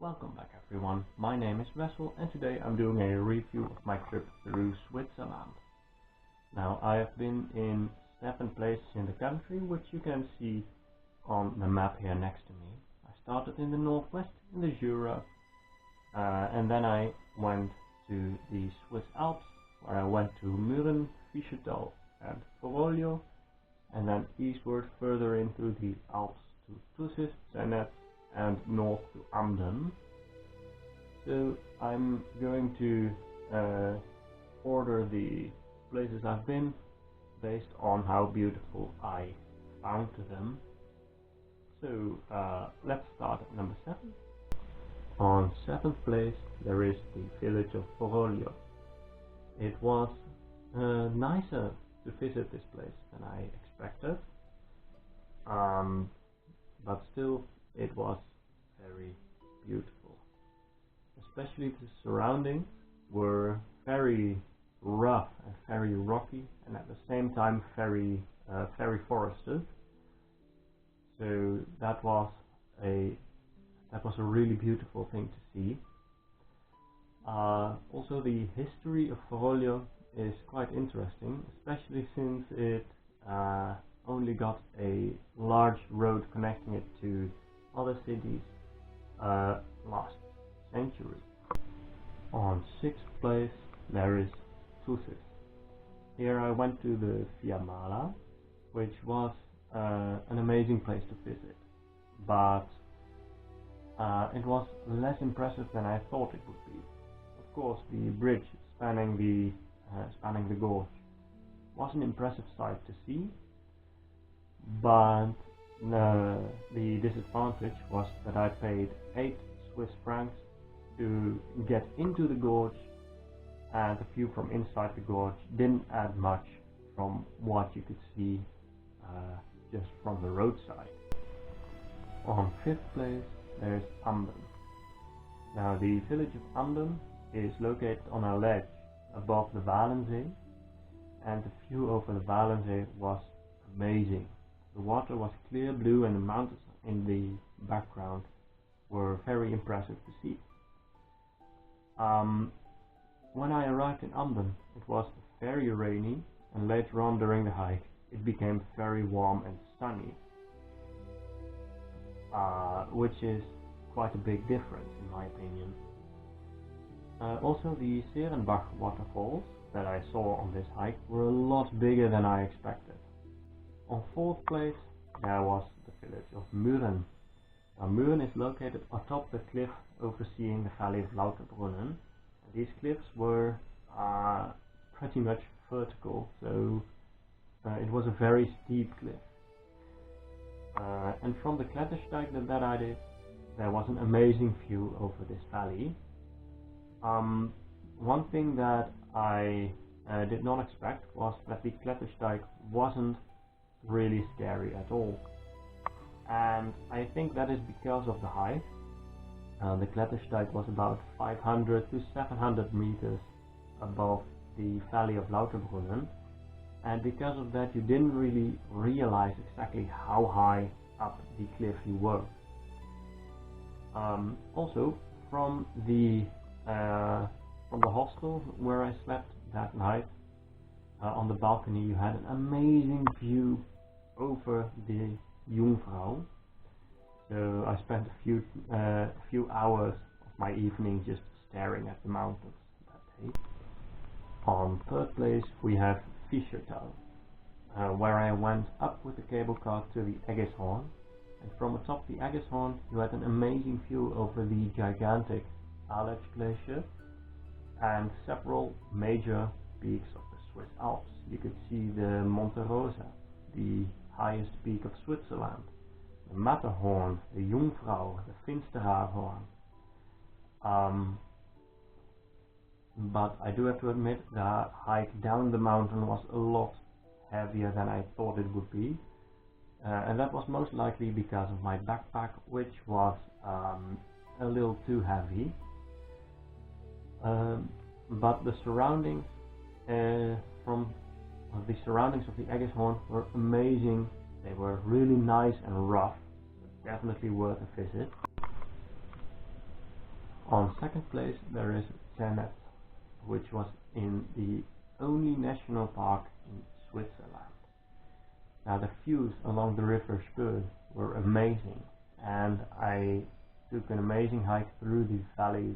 Welcome back everyone, my name is Wessel and today I'm doing a review of my trip through Switzerland. Now I have been in 7 places in the country, which you can see on the map here next to me. I started in the northwest in the Jura, and then I went to the Swiss Alps, where I went to Mürren, Fieschertal and Foroglio, and then eastward further into the Alps to Tussis, Zenit and north to Amden. So I'm going to order the places I've been based on how beautiful I found them. So let's start at number 7. On 7th place there is the village of Foroglio. It was nicer to visit this place than I expected, but still it was very beautiful. Especially the surroundings were very rough and very rocky, and at the same time very forested. So that was a really beautiful thing to see. Also, the history of Foroglio is quite interesting, especially since it only got a large road connecting it to other cities last century. On 6th place there is Tussis. Here I went to the Via Mala, which was an amazing place to visit, but it was less impressive than I thought it would be. Of course, the bridge spanning the gorge was an impressive sight to see, but the disadvantage was that I paid 8 Swiss francs to get into the gorge, and the view from inside the gorge didn't add much from what you could see just from the roadside. On 5th place there is Amden. Now the village of Amden is located on a ledge above the Walensee, and the view over the Walensee was amazing. The water was clear blue and the mountains in the background were very impressive to see. When I arrived in Amden, it was very rainy, and later on during the hike it became very warm and sunny, which is quite a big difference in my opinion. Also, the Serenbach waterfalls that I saw on this hike were a lot bigger than I expected. On 4th place there was the village of Mürren. Now, Mürren is located atop the cliff overseeing the valley of Lauterbrunnen. These cliffs were pretty much vertical, so it was a very steep cliff. And from the Klettersteig that I did, there was an amazing view over this valley. One thing that I did not expect was that the Klettersteig wasn't really scary at all, and I think that is because of the height. The Klettersteig was about 500 to 700 meters above the valley of Lauterbrunnen, and because of that you didn't really realize exactly how high up the cliff you were. Also, from the hostel where I slept that night, on the balcony you had an amazing view over the Jungfrau. So I spent a few hours of my evening just staring at the mountains that day. On 3rd place we have Fieschertal, where I went up with the cable car to the Eggishorn, and from atop the Eggishorn you had an amazing view over the gigantic Aletsch Glacier and several major peaks of the Swiss Alps. You could see the Monte Rosa, the highest peak of Switzerland, the Matterhorn, the Jungfrau, the Finsteraarhorn. But I do have to admit the hike down the mountain was a lot heavier than I thought it would be, and that was most likely because of my backpack, which was a little too heavy. But the surroundings of the Eggishorn were amazing. They were really nice and rough, definitely worth a visit. On second place there is Zenith, which was in the only national park in Switzerland. Now the views along the river Spur were amazing, and I took an amazing hike through the valleys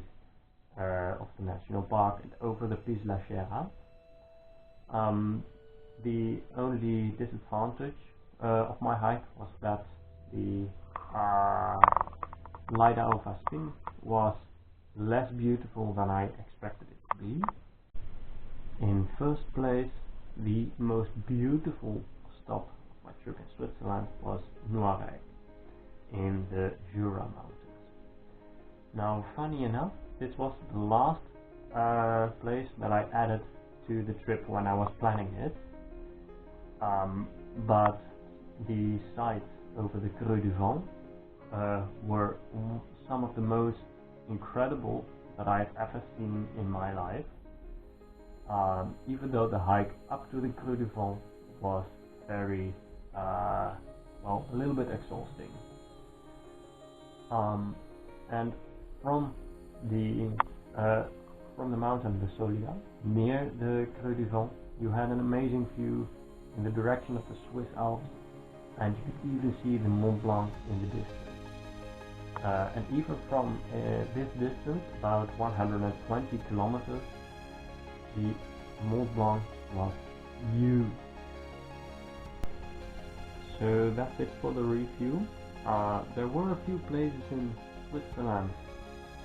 of the national park and over the Piz la Sierra. The only disadvantage of my hike was that the Leida Over Spin was less beautiful than I expected it to be. In first place, the most beautiful stop of my trip in Switzerland was Noiret in the Jura Mountains. Now, funny enough, this was the last place that I added to the trip when I was planning it, but the sights over the Creux du Vent were some of the most incredible that I've ever seen in my life, even though the hike up to the Creux du Vent was very, well, a little bit exhausting. And from the mountain the Solia, near the Creux du Vent, you had an amazing view in the direction of the Swiss Alps, and you could even see the Mont Blanc in the distance. And even from this distance, about 120 kilometers, the Mont Blanc was huge. So that's it for the review. There were a few places in Switzerland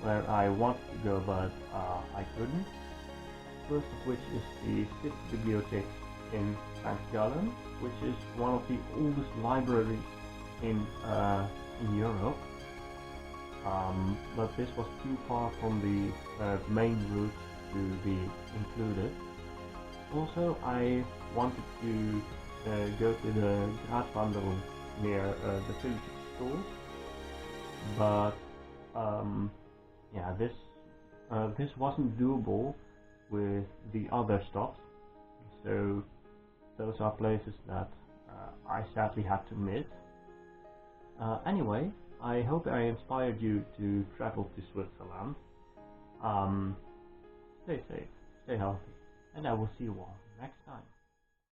where I wanted to go, but I couldn't. First of which is the Staatsbibliothek in St. Gallen, which is one of the oldest libraries in Europe. But this was too far from the main route to be included. Also, I wanted to go to the Gratwanderung near the village schools, but yeah, this wasn't doable with the other stops, so those are places that I sadly had to miss. Anyway, I hope I inspired you to travel to Switzerland. Stay safe, stay healthy, and I will see you all next time.